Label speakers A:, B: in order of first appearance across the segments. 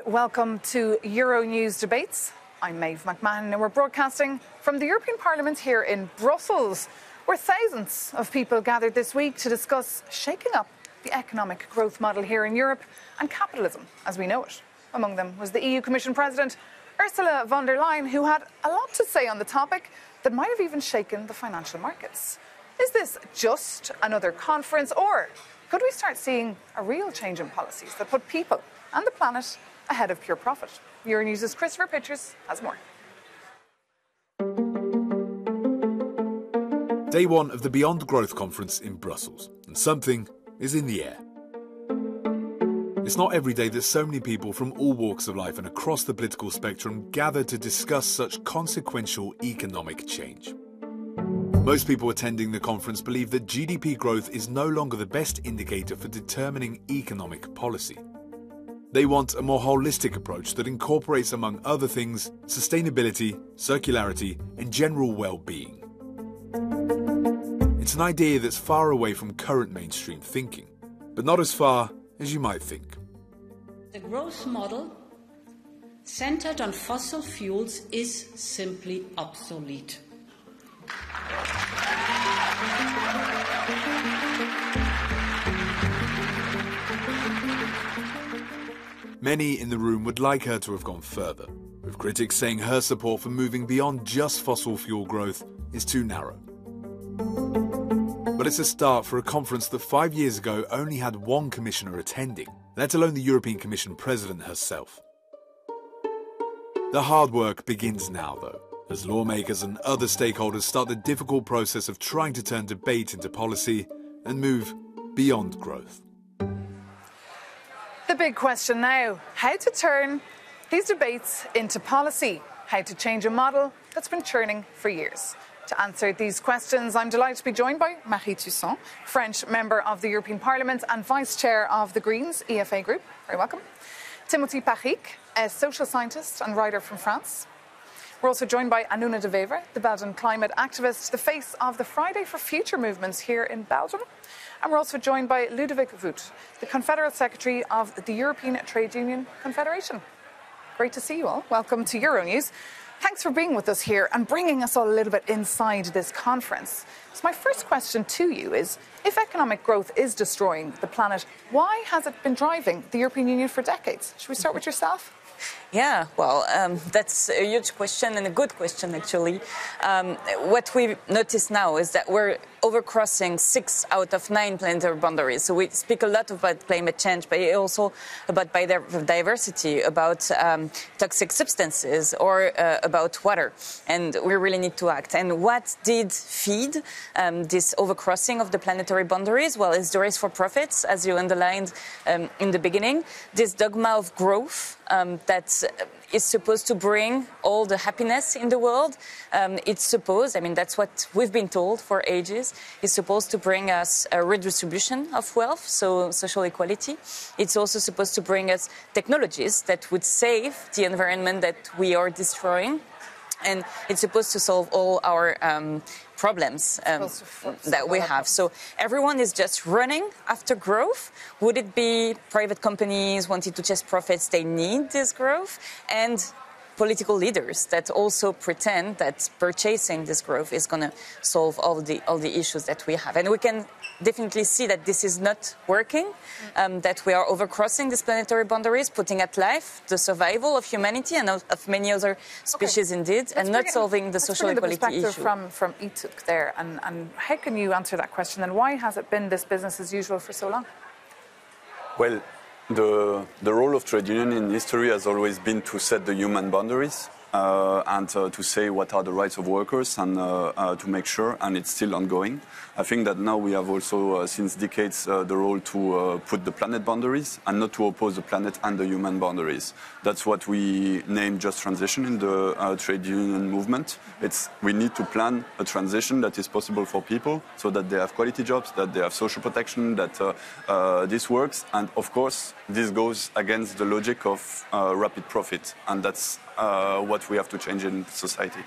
A: Welcome to Euronews Debates. I'm Maeve McMahon and we're broadcasting from the European Parliament here in Brussels, where thousands of people gathered this week to discuss shaking up the economic growth model here in Europe and capitalism as we know it. Among them was the EU Commission President Ursula von der Leyen, who had a lot to say on the topic that might have even shaken the financial markets. Is this just another conference, or could we start seeing a real change in policies that put people and the planet ahead of pure profit? Euronews' Christopher Pitchers has more.
B: Day one of the Beyond Growth Conference in Brussels, and something is in the air. It's not every day that so many people from all walks of life and across the political spectrum gather to discuss such consequential economic change. Most people attending the conference believe that GDP growth is no longer the best indicator for determining economic policy. They want a more holistic approach that incorporates, among other things, sustainability, circularity, and general well-being. It's an idea that's far away from current mainstream thinking, but not as far as you might think.
C: The growth model centered on fossil fuels is simply obsolete.
B: Many in the room would like her to have gone further, with critics saying her support for moving beyond just fossil fuel growth is too narrow. But it's a start for a conference that 5 years ago only had one commissioner attending, let alone the European Commission President herself. The hard work begins now, though, as lawmakers and other stakeholders start the difficult process of trying to turn debate into policy and move beyond growth.
A: The big question now, how to turn these debates into policy, how to change a model that's been churning for years. To answer these questions, I'm delighted to be joined by Marie Toussaint, French member of the European Parliament and Vice Chair of the Greens EFA Group. Very welcome. Timothy Paric, a social scientist and writer from France. We're also joined by Anuna de Wever, the Belgian climate activist, the face of the Friday for Future movements here in Belgium. And we're also joined by Ludovic Voet, the Confederate Secretary of the European Trade Union Confederation. Great to see you all. Welcome to Euronews. Thanks for being with us here and bringing us all a little bit inside this conference. So my first question to you is, if economic growth is destroying the planet, why has it been driving the European Union for decades? Should we start with yourself?
D: Yeah, well, that's a huge question and a good question, actually. What we notice now is that we're overcrossing 6 out of 9 planetary boundaries. So we speak a lot about climate change, but also about biodiversity, about toxic substances, or about water. And we really need to act. And what did feed this overcrossing of the planetary boundaries? Well, it's the race for profits, as you underlined in the beginning. This dogma of growth that is supposed to bring all the happiness in the world. It's supposed, I mean, that's what we've been told for ages, it's supposed to bring us a redistribution of wealth, so social equality. It's also supposed to bring us technologies that would save the environment that we are destroying. And it's supposed to solve all our problems that we have. So everyone is just running after growth. Would it be private companies wanting to chase profits? They need this growth. And political leaders that also pretend that purchasing this growth is going to solve all the issues that we have. And we can definitely see that this is not working, that we are overcrossing these planetary boundaries, putting at life the survival of humanity and of many other species indeed, and not solving the social equality issue.
A: From idut there, and how can you answer that question? And why has it been this business as usual for so long?
E: Well, the role of trade union in history has always been to set the human boundaries and to say what are the rights of workers and to make sure, and it's still ongoing. I think that now we have also, since decades, the role to put the planet boundaries and not to oppose the planet and the human boundaries. That's what we name just transition in the trade union movement. We need to plan a transition that is possible for people so that they have quality jobs, that they have social protection, that this works. And of course, this goes against the logic of rapid profit. And that's what we have to change in society.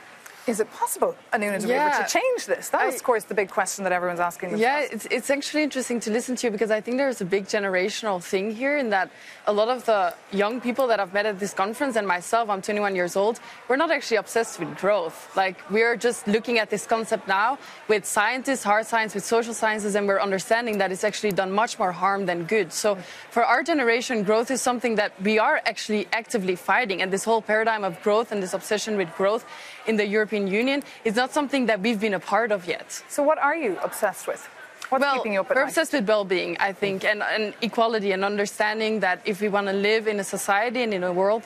A: Is it possible, Anuna, to be able to change this? That is, of course, the big question that everyone's asking themselves.
F: Yeah, it's actually interesting to listen to you because I think there's a big generational thing here in that a lot of the young people that I've met at this conference, and myself, I'm 21 years old, we're not actually obsessed with growth. Like, we're just looking at this concept now with scientists, hard science, with social sciences, and we're understanding that it's actually done much more harm than good. So for our generation, growth is something that we are actually actively fighting, and this whole paradigm of growth and this obsession with growth in the European Union is not something that we've been a part of yet.
A: So what are you obsessed with? What's keeping you up at night?
F: We're obsessed with well-being, I think, and equality, and understanding that if we want to live in a society and in a world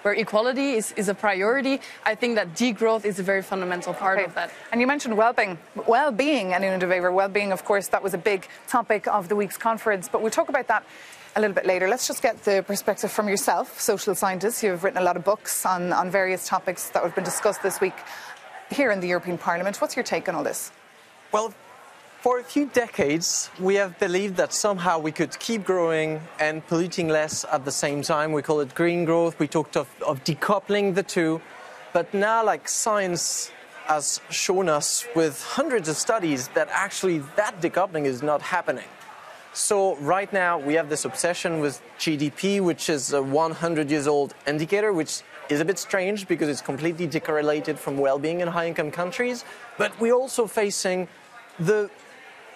F: where equality is a priority, I think that degrowth is a very fundamental part of that.
A: And you mentioned well-being, Anuna de Wever. Well-being, of course, that was a big topic of the week's conference, but we'll talk about that a little bit later. Let's just get the perspective from yourself, social scientist. You've written a lot of books on various topics that have been discussed this week here in the European Parliament. What's your take on all this?
G: Well, for a few decades, we have believed that somehow we could keep growing and polluting less at the same time. We call it green growth. We talked of decoupling the two. But now, like, science has shown us with hundreds of studies that actually that decoupling is not happening. So right now, we have this obsession with GDP, which is a 100-year-old indicator, which is a bit strange because it's completely decorrelated from well-being in high-income countries. But we're also facing the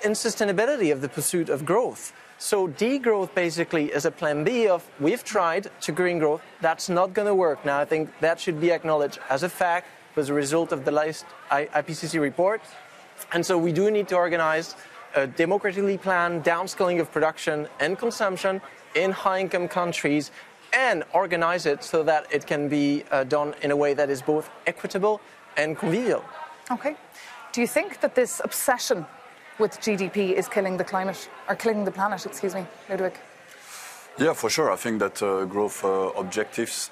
G: unsustainability of the pursuit of growth. So degrowth basically is a plan B of we've tried to green growth. That's not going to work. Now, I think that should be acknowledged as a fact as a result of the latest IPCC report. And so we do need to organize a democratically planned downscaling of production and consumption in high-income countries and organize it so that it can be done in a way that is both equitable and convivial.
A: Okay. Do you think that this obsession with GDP is killing the climate, or killing the planet, excuse me, Ludwig?
E: Yeah, for sure. I think that growth objectives,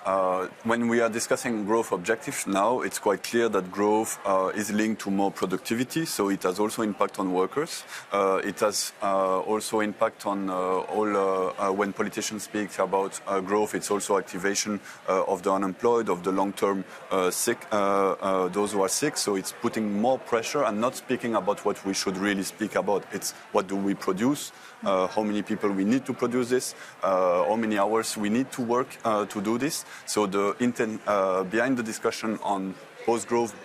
E: when we are discussing growth objectives now, it's quite clear that growth is linked to more productivity. So it has also impact on workers. It has also impact on when politicians speak about growth, it's also activation of the unemployed, of the long-term sick, those who are sick. So it's putting more pressure and not speaking about what we should really speak about. It's what do we produce, how many people we need to produce this, how many hours we need to work to do this. So the intent behind the discussion on post-growth,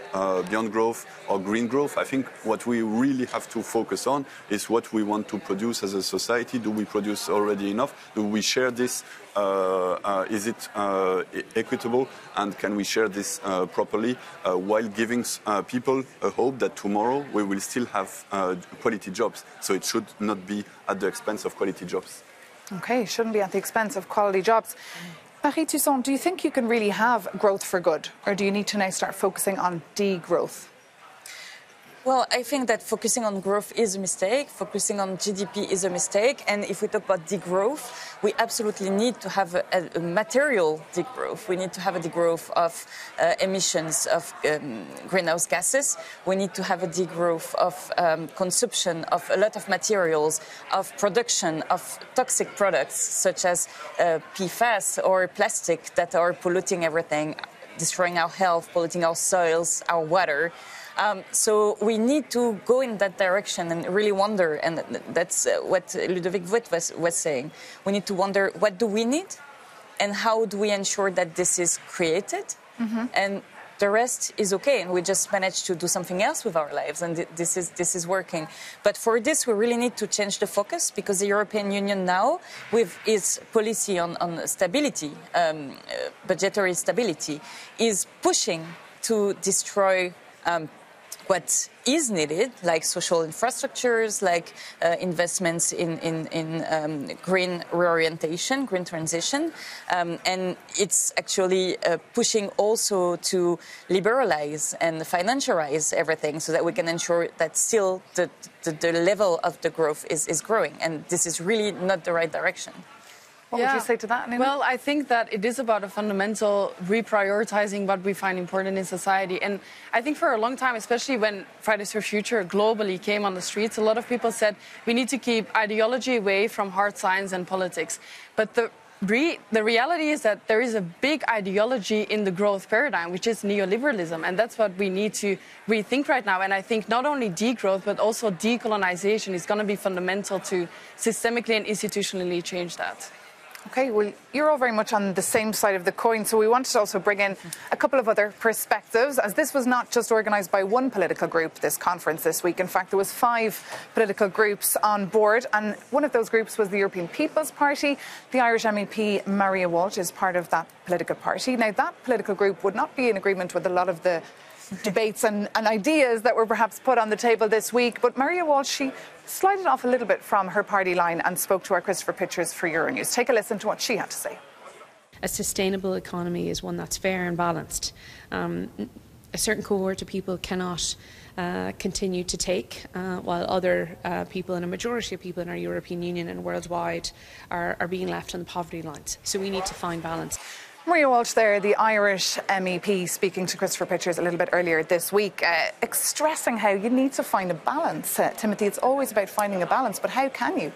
E: beyond growth, or green growth, I think what we really have to focus on is what we want to produce as a society. Do we produce already enough? Do we share this? Is it equitable? And can we share this properly while giving people a hope that tomorrow we will still have quality jobs? So it should not be at the expense of quality jobs.
A: Okay, shouldn't be at the expense of quality jobs. Marie Toussaint, do you think you can really have growth for good, or do you need to now start focusing on degrowth?
D: Well, I think that focusing on growth is a mistake. Focusing on GDP is a mistake. And if we talk about degrowth, we absolutely need to have a material degrowth. We need to have a degrowth of emissions of greenhouse gases. We need to have a degrowth of consumption of a lot of materials, of production of toxic products such as PFAS or plastic that are polluting everything, destroying our health, polluting our soils, our water. So we need to go in that direction and really wonder, and that's what Ludovic Voet was saying. We need to wonder, what do we need, and how do we ensure that this is created, and the rest is okay, and we just managed to do something else with our lives, and this is working. But for this, we really need to change the focus, because the European Union now, with its policy on stability, budgetary stability, is pushing to destroy what is needed, like social infrastructures, like investments in green reorientation, green transition. And it's actually pushing also to liberalize and financialize everything so that we can ensure that still the level of the growth is growing. And this is really not the right direction.
A: What would you say to that, Anuna?
F: Well, I think that it is about a fundamental reprioritizing what we find important in society. And I think for a long time, especially when Fridays for Future globally came on the streets, a lot of people said we need to keep ideology away from hard science and politics. But the the reality is that there is a big ideology in the growth paradigm, which is neoliberalism, and that's what we need to rethink right now. And I think not only degrowth, but also decolonization is going to be fundamental to systemically and institutionally change that.
A: Okay, well, you're all very much on the same side of the coin, so we wanted to also bring in a couple of other perspectives, as this was not just organised by one political group, this conference this week. In fact, there was 5 political groups on board, and one of those groups was the European People's Party. The Irish MEP Maria Walsh is part of that political party. Now, that political group would not be in agreement with a lot of the debates and ideas that were perhaps put on the table this week, but Maria Walsh, she slided off a little bit from her party line and spoke to our Christopher Pitchers for Euronews. Take a listen to what she had to say.
H: A sustainable economy is one that's fair and balanced. A certain cohort of people cannot continue to take, while other people, and a majority of people in our European Union and worldwide, are being left on the poverty lines. So we need to find balance.
A: Maria Walsh there, the Irish MEP, speaking to Christopher Pitchers a little bit earlier this week, stressing how you need to find a balance. Timothy, it's always about finding a balance, but how can you?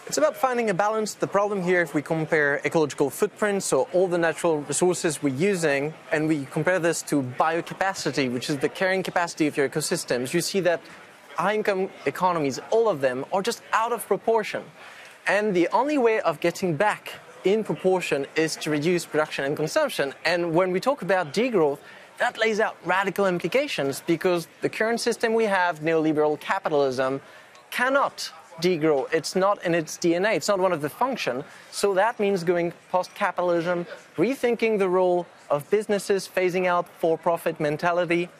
G: It's about finding a balance. The problem here, if we compare ecological footprints, so all the natural resources we're using, and we compare this to biocapacity, which is the carrying capacity of your ecosystems, you see that high-income economies, all of them, are just out of proportion. And the only way of getting back in proportion is to reduce production and consumption. And when we talk about degrowth, that lays out radical implications, because the current system we have, neoliberal capitalism, cannot degrow. It's not in its DNA. It's not one of the functions. So that means going post-capitalism, rethinking the role of businesses, phasing out for-profit mentality,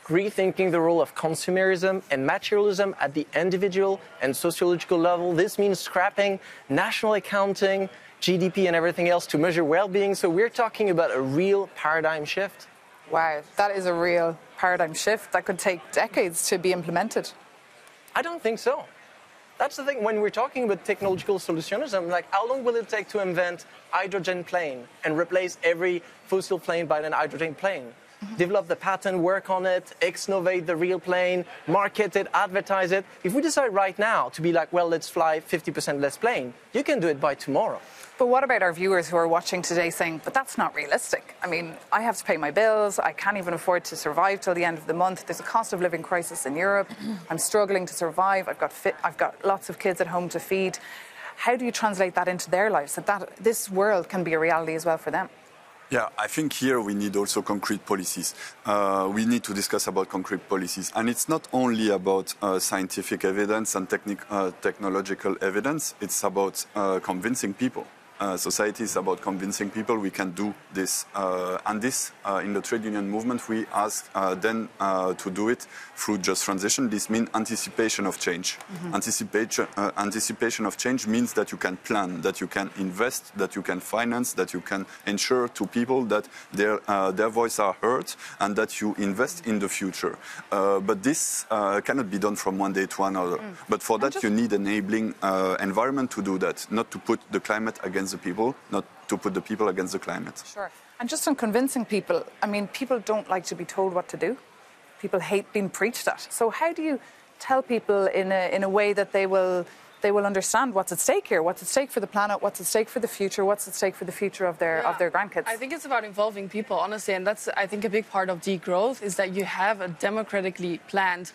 G: rethinking the role of consumerism and materialism at the individual and sociological level. This means scrapping national accounting, GDP and everything else to measure well-being. So we're talking about a real paradigm shift.
A: Wow, that is a real paradigm shift that could take decades to be implemented.
G: I don't think so. That's the thing. When we're talking about technological solutionism, like, how long will it take to invent hydrogen plane and replace every fossil plane by an hydrogen plane? Develop the patent, work on it, exnovate the real plane, market it, advertise it. If we decide right now to be like, well, let's fly 50% less plane, you can do it by tomorrow.
A: But what about our viewers who are watching today saying, but that's not realistic? I mean, I have to pay my bills. I can't even afford to survive till the end of the month. There's a cost of living crisis in Europe. I'm struggling to survive. I've got lots of kids at home to feed. How do you translate that into their lives, that this world can be a reality as well for them?
E: Yeah, I think here we need also concrete policies. We need to discuss about concrete policies. And it's not only about scientific evidence and technological evidence. It's about convincing people. Society is about convincing people we can do this. And this, in the trade union movement, we ask them to do it through just transition. This means anticipation of change. Anticipation of change means that you can plan, that you can invest, that you can finance, that you can ensure to people that their voice are heard and that you invest in the future. But this cannot be done from one day to another. But for that, you need enabling environment to do that, not to put the climate against the people, not to put the people against the climate.
A: Sure. And just on convincing people, I mean, people don't like to be told what to do. People hate being preached at. So how do you tell people in a way that they will understand what's at stake here, what's at stake for the planet, what's at stake for the future, what's at stake for the future of their grandkids?
F: I think it's about involving people, honestly, and that's, I think, a big part of degrowth is that you have a democratically planned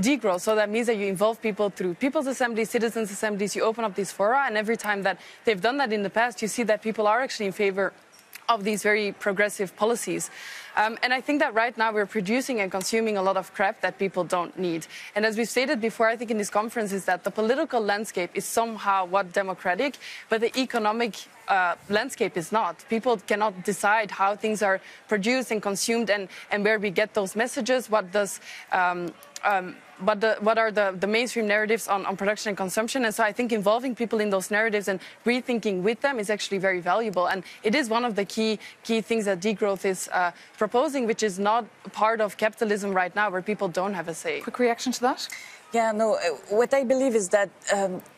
F: degrowth. So that means that you involve people through people's assemblies, citizens' assemblies, you open up these fora, and every time that they've done that in the past, you see that people are actually in favor of these very progressive policies. And I think that right now we're producing and consuming a lot of crap that people don't need. And as we've stated before, I think in this conference, is that the political landscape is somehow democratic, but the economic landscape is not. People cannot decide how things are produced and consumed and where we get those messages, what are the mainstream narratives on production and consumption. And so I think involving people in those narratives and rethinking with them is actually very valuable. And it is one of the key things that degrowth is proposing, which is not part of capitalism right now, where people don't have a say.
A: Quick reaction to that?
D: Yeah, no, what I believe is that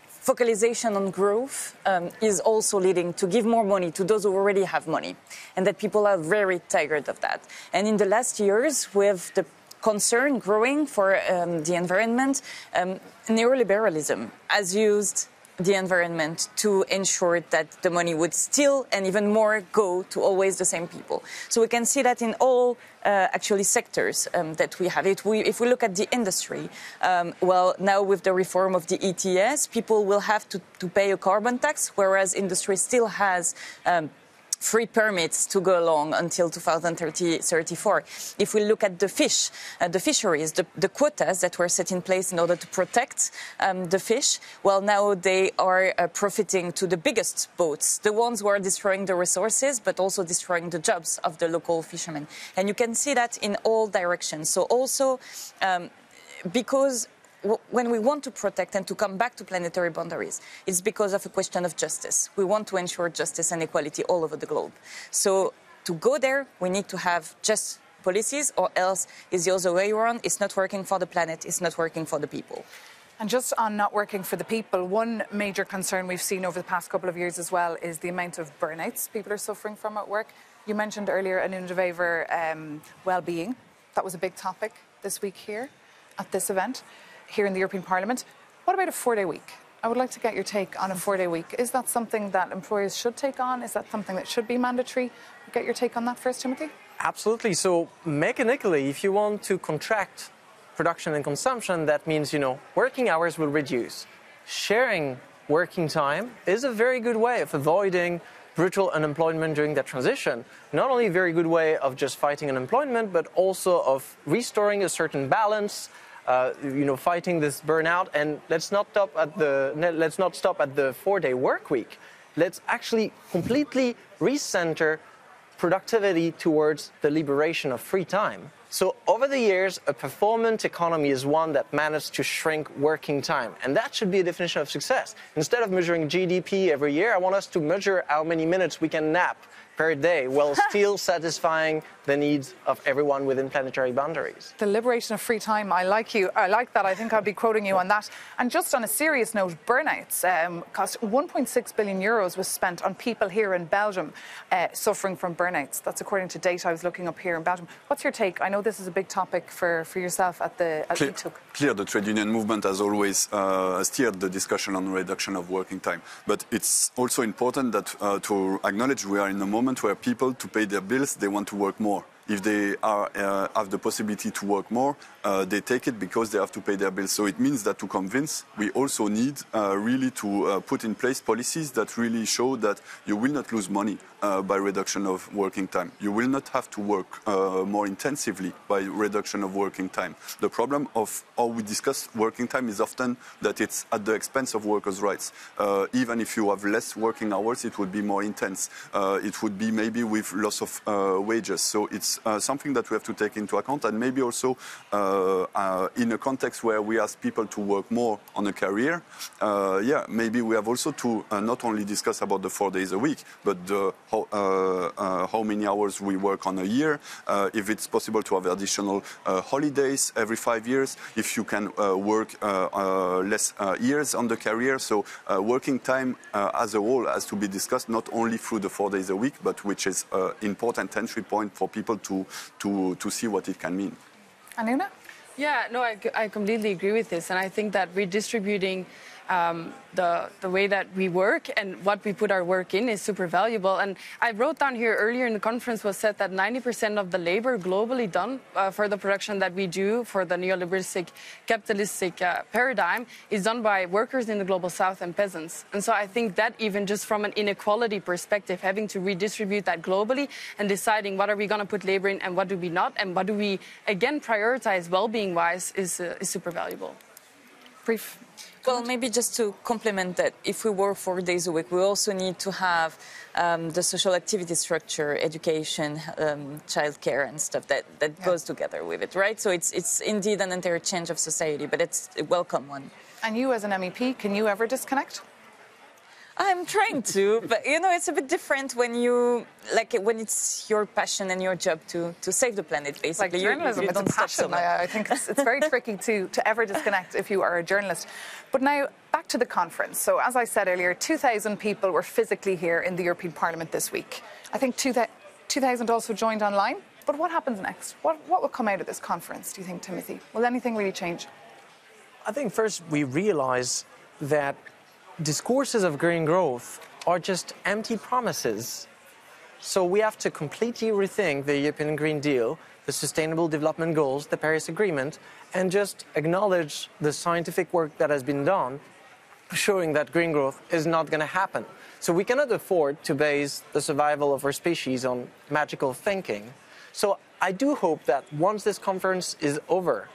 D: focalization on growth is also leading to give more money to those who already have money, and that people are very tired of that. And in the last years, with the concern growing for the environment, neoliberalism has used the environment to ensure that the money would still and even more go to always the same people. So we can see that in all actually sectors that we have. If we look at the industry, well, now with the reform of the ETS, people will have to pay a carbon tax, whereas industry still has free permits to go along until 2034. If we look at the fisheries, the quotas that were set in place in order to protect the fish, well, now they are profiting to the biggest boats, the ones who are destroying the resources, but also destroying the jobs of the local fishermen. And you can see that in all directions. So also, because when we want to protect and to come back to planetary boundaries, it's because of a question of justice. We want to ensure justice and equality all over the globe. So to go there, we need to have just policies, or else it's the other way around. It's not working for the planet, it's not working for the people.
A: And just on not working for the people, one major concern we've seen over the past couple of years as well is the amount of burnouts people are suffering from at work. You mentioned earlier, Anuna de Wever, well-being. That was a big topic this week here at this event, here in the European Parliament. What about a 4-day week? I would like to get your take on a 4-day week. Is that something that employers should take on? Is that something that should be mandatory? Get your take on that first, Timothy.
G: Absolutely. So mechanically, if you want to contract production and consumption, that means, working hours will reduce. Sharing working time is a very good way of avoiding brutal unemployment during that transition. Not only a very good way of just fighting unemployment, but also of restoring a certain balance, fighting this burnout. And let's not stop at the 4-day work week. Let's actually completely recenter productivity towards the liberation of free time. So over the years, a performance economy is one that managed to shrink working time. And that should be a definition of success. Instead of measuring GDP every year, I want us to measure how many minutes we can nap per day while still satisfying the needs of everyone within planetary boundaries.
A: The liberation of free time, I like that. I think I'll be quoting you on that. And just on a serious note, burnouts cost 1.6 billion euros was spent on people here in Belgium suffering from burnouts. That's according to data I was looking up here in Belgium. What's your take? I know this is a big topic for yourself at ITUC.
E: Clear, the trade union movement has always steered the discussion on reduction of working time. But it's also important that to acknowledge we are in a moment where people, to pay their bills, they want to work more. If they have the possibility to work more, they take it because they have to pay their bills. So it means that to convince, we also need really to put in place policies that really show that you will not lose money by reduction of working time. You will not have to work more intensively by reduction of working time. The problem of how we discuss working time is often that it's at the expense of workers' rights. Even if you have less working hours, it would be more intense. It would be maybe with loss of wages. So it's something that we have to take into account, and maybe also in a context where we ask people to work more on a career, maybe we have also to not only discuss about the 4 days a week, but how many hours we work on a year, if it's possible to have additional holidays every 5 years, if you can work less years on the career. So working time as a whole has to be discussed not only through the 4 days a week, but which is an important entry point for people to see what it can mean.
A: Anuna?
F: Yeah, no, I completely agree with this. And I think that redistributing the way that we work and what we put our work in is super valuable. And I wrote down here earlier in the conference was said that 90% of the labor globally done for the production that we do for the neoliberalistic capitalistic paradigm is done by workers in the global south and peasants. And so I think that even just from an inequality perspective, having to redistribute that globally and deciding what are we going to put labor in and what do we not, and what do we, again, prioritize well-being-wise is super valuable.
A: Brief.
D: Well, maybe just to complement that, if we work 4 days a week, we also need to have the social activity structure, education, childcare and stuff that goes together with it, right? So it's indeed an entire change of society, but it's a welcome one.
A: And you as an MEP, can you ever disconnect?
D: I'm trying to, but it's a bit different when when it's your passion and your job to save the planet, basically.
A: Like journalism,
D: you
A: it's a passion. I think it's very tricky to ever disconnect if you are a journalist. But now, back to the conference. So, as I said earlier, 2,000 people were physically here in the European Parliament this week. I think 2,000 also joined online. But what happens next? What will come out of this conference, do you think, Timothy? Will anything really change?
G: I think first we realize that discourses of green growth are just empty promises. So we have to completely rethink the European Green Deal, the Sustainable Development Goals, the Paris Agreement, and just acknowledge the scientific work that has been done showing that green growth is not going to happen. So we cannot afford to base the survival of our species on magical thinking. So I do hope that once this conference is over,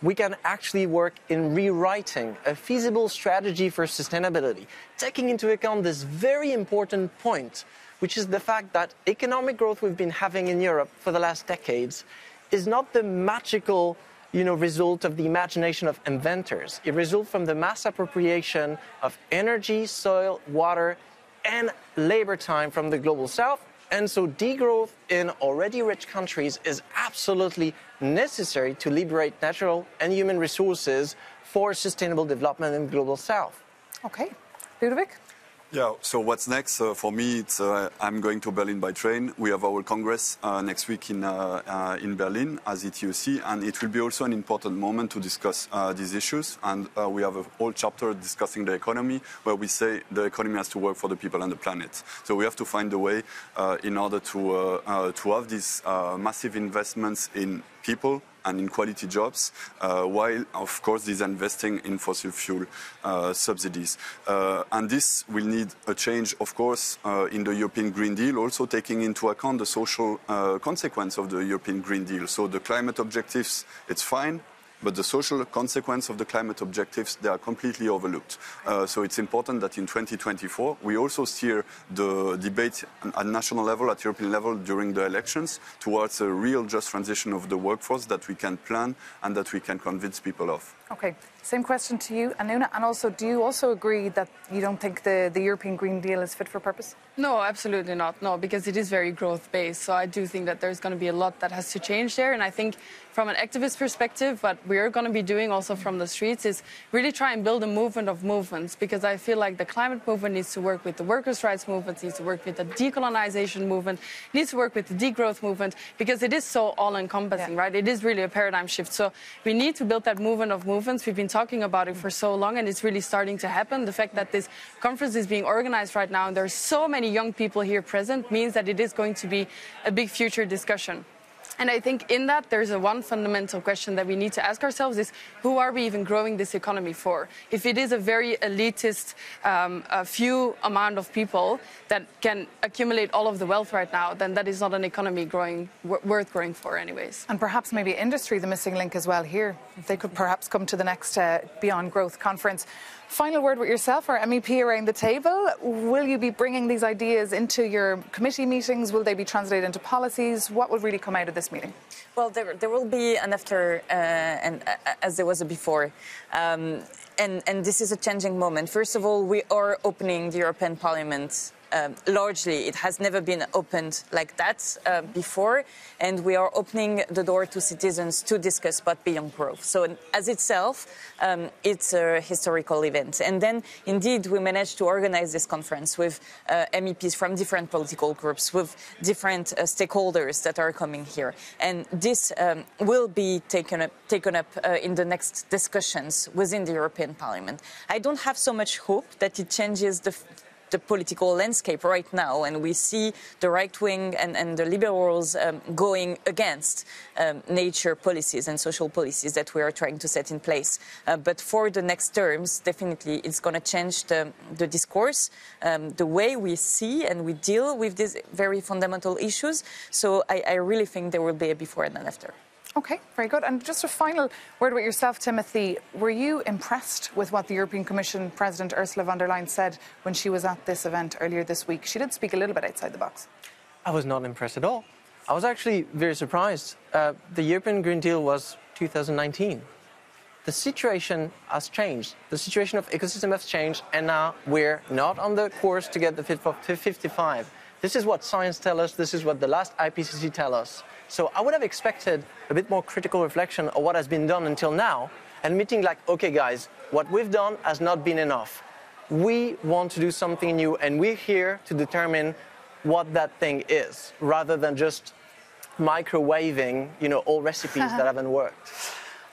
G: we can actually work in rewriting a feasible strategy for sustainability, taking into account this very important point, which is the fact that economic growth we've been having in Europe for the last decades is not the magical result of the imagination of inventors. It results from the mass appropriation of energy, soil, water, and labor time from the global south. And so degrowth in already rich countries is absolutely necessary to liberate natural and human resources for sustainable development in the global south.
A: Okay. Ludovic?
E: Yeah, so what's next? For me, it's I'm going to Berlin by train. We have our Congress next week in Berlin as ETUC, and it will be also an important moment to discuss these issues. And we have a whole chapter discussing the economy, where we say the economy has to work for the people and the planet. So we have to find a way in order to have these massive investments in people and in quality jobs, while, of course, disinvesting in fossil fuel subsidies. And this will need a change, of course, in the European Green Deal, also taking into account the social consequence of the European Green Deal. So the climate objectives, it's fine, but the social consequence of the climate objectives, they are completely overlooked. So it's important that in 2024, we also steer the debate at national level, at European level during the elections towards a real just transition of the workforce that we can plan and that we can convince people of.
A: Okay, same question to you, Anuna. And also, do you also agree that you don't think the European Green Deal is fit for purpose?
F: No, absolutely not. No, because it is very growth-based. So I do think that there's going to be a lot that has to change there. And I think from an activist perspective, what we're going to be doing also from the streets is really try and build a movement of movements, because I feel like the climate movement needs to work with the workers' rights movement, needs to work with the decolonization movement, needs to work with the degrowth movement, because it is so all-encompassing, right? It is really a paradigm shift. So we need to build that movement of movements. We've been talking about it for so long, and it's really starting to happen. The fact that this conference is being organized right now, and there are so many young people here present, means that it is going to be a big future discussion. And I think in that there's one fundamental question that we need to ask ourselves is, who are we even growing this economy for? If it is a very elitist, a few amount of people that can accumulate all of the wealth right now, then that is not an economy worth growing for anyways.
A: And perhaps maybe industry, the missing link as well here. They could perhaps come to the next Beyond Growth conference. Final word with yourself, our MEP around the table. Will you be bringing these ideas into your committee meetings? Will they be translated into policies? What will really come out of this meeting?
D: Well, there will be an after, and as there was a before. And this is a changing moment. First of all, we are opening the European Parliament. Largely, it has never been opened like that before, and we are opening the door to citizens to discuss about Beyond Growth. So as itself, it's a historical event. And then, indeed, we managed to organize this conference with MEPs from different political groups, with different stakeholders that are coming here. And this will be taken up in the next discussions within the European Parliament. I don't have so much hope that it changes the political landscape right now, and we see the right wing and the liberals going against nature policies and social policies that we are trying to set in place. But for the next terms, definitely it's going to change the discourse, the way we see and we deal with these very fundamental issues. So I really think there will be a before and an after.
A: Okay, very good. And just a final word with yourself, Timothy. Were you impressed with what the European Commission President Ursula von der Leyen said when she was at this event earlier this week? She did speak a little bit outside the box.
G: I was not impressed at all. I was actually very surprised. The European Green Deal was 2019. The situation has changed. The situation of ecosystem has changed, and now we're not on the course to get the Fit for 55. This is what science tells us. This is what the last IPCC tells us. So I would have expected a bit more critical reflection of what has been done until now, and admitting like, okay, guys, what we've done has not been enough. We want to do something new, and we're here to determine what that thing is, rather than just microwaving, all recipes that haven't worked.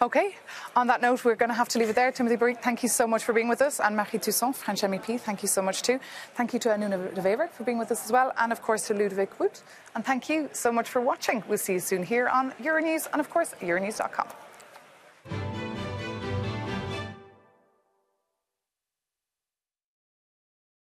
A: OK, on that note, we're going to have to leave it there. Timothy Bree, thank you so much for being with us. And Marie Toussaint, French MEP, thank you so much too. Thank you to Anuna de Wever for being with us as well. And of course to Ludwig Woot. And thank you so much for watching. We'll see you soon here on Euronews and of course Euronews.com.